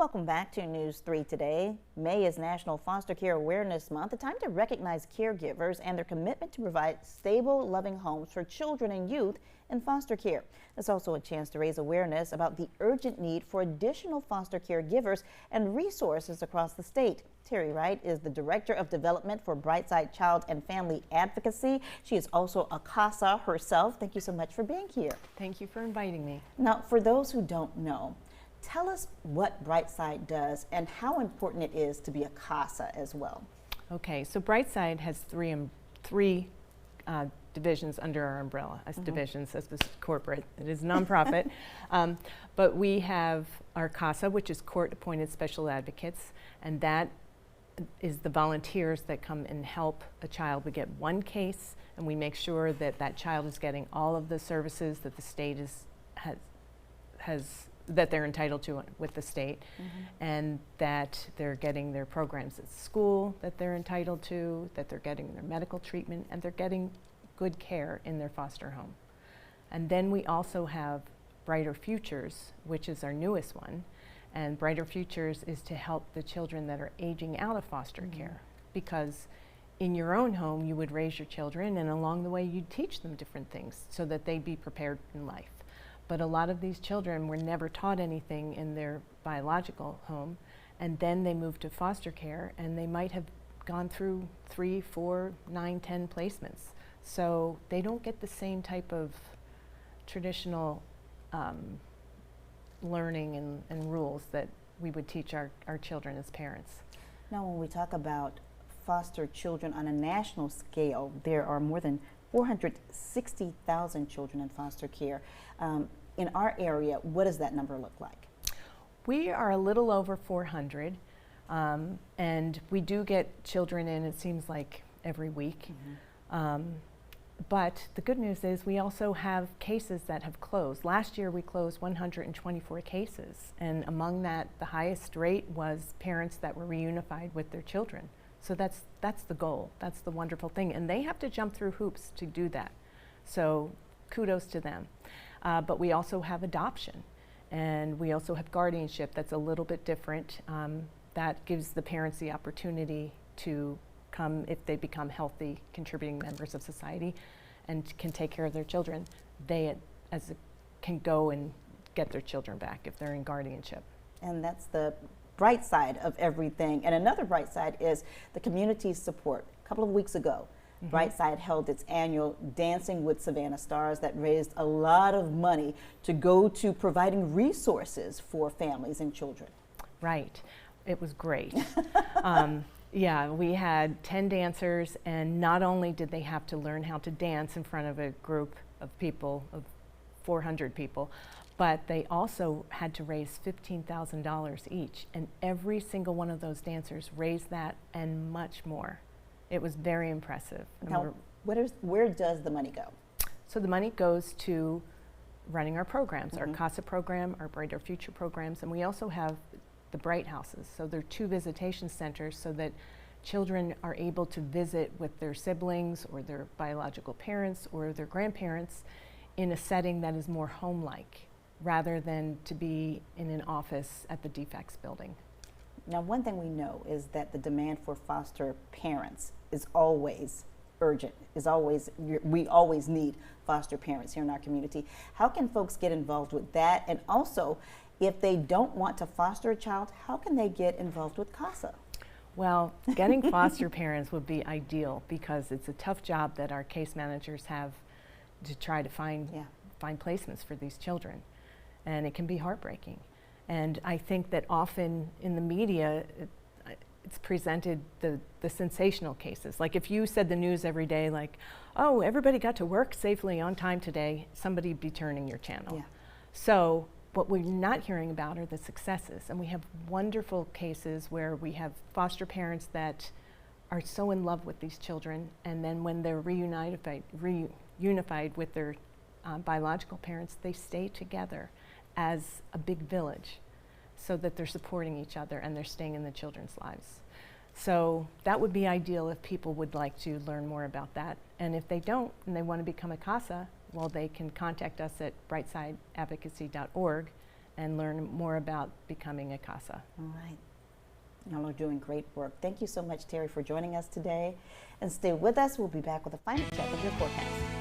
Welcome back to News 3 Today. May is National Foster Care Awareness Month, a time to recognize caregivers and their commitment to provide stable, loving homes for children and youth in foster care. It's also a chance to raise awareness about the urgent need for additional foster caregivers and resources across the state. Terry Wright is the Director of Development for Brightside Child and Family Advocacy. She is also a CASA herself. Thank you so much for being here. Thank you for inviting me. Now, for those who don't know, tell us what Brightside does and how important it is to be a CASA as well. Okay, so Brightside has three divisions under our umbrella. As divisions, as this corporate, it is nonprofit. But we have our CASA, which is Court-Appointed Special Advocates, and that is the volunteers that come and help a child. We get one case, and we make sure that that child is getting all of the services that the state that they're entitled to with the state, and that they're getting their programs at school that they're entitled to, that they're getting their medical treatment, and they're getting good care in their foster home. And then we also have Brighter Futures, which is our newest one, and Brighter Futures is to help the children that are aging out of foster care, because in your own home you would raise your children, and along the way you'd teach them different things so that they'd be prepared in life. But a lot of these children were never taught anything in their biological home, and then they moved to foster care, and they might have gone through 3, 4, 9, 10 placements. So they don't get the same type of traditional learning and rules that we would teach our children as parents. Now, when we talk about foster children on a national scale, there are more than 460,000 children in foster care. In our area, what does that number look like? We are a little over 400, and we do get children in, it seems like, every week. But the good news is we also have cases that have closed. Last year we closed 124 cases, and among that, the highest rate was parents that were reunified with their children. So that's the goal. That's the wonderful thing, and they have to jump through hoops to do that. So kudos to them. But we also have adoption, and we also have guardianship that's a little bit different. That gives the parents the opportunity to come, if they become healthy, contributing members of society and can take care of their children, they can go and get their children back if they're in guardianship. And that's the bright side of everything. And another bright side is the community support. A couple of weeks ago, Brightside held its annual Dancing with Savannah Stars that raised a lot of money to go to providing resources for families and children. Right. It was great. Yeah, we had 10 dancers, and not only did they have to learn how to dance in front of a group of people, of 400 people, but they also had to raise $15,000 each, and every single one of those dancers raised that and much more. It was very impressive. Now, where does the money go? So the money goes to running our programs, our CASA program, our Brighter Future programs, and we also have the Bright Houses. So they're 2 visitation centers so that children are able to visit with their siblings or their biological parents or their grandparents in a setting that is more home-like, rather than to be in an office at the DFACS building. Now, one thing we know is that the demand for foster parents is always urgent, we always need foster parents here in our community. How can folks get involved with that? And also, if they don't want to foster a child, how can they get involved with CASA? Well, getting foster parents would be ideal, because it's a tough job that our case managers have to try to find placements for these children, and it can be heartbreaking. And I think that often in the media, it's presented the sensational cases. Like if you said the news every day, like, oh, everybody got to work safely on time today, somebody'd be turning your channel. So what we're not hearing about are the successes. And we have wonderful cases where we have foster parents that are so in love with these children, and then when they're reunified with their biological parents, they stay together as a big village, so that they're supporting each other and they're staying in the children's lives. So that would be ideal if people would like to learn more about that. And if they don't and they want to become a CASA, well, they can contact us at brightsideadvocacy.org and learn more about becoming a CASA. All right. Y'all are doing great work. Thank you so much, Terry, for joining us today. And stay with us. We'll be back with a final check of your forecast.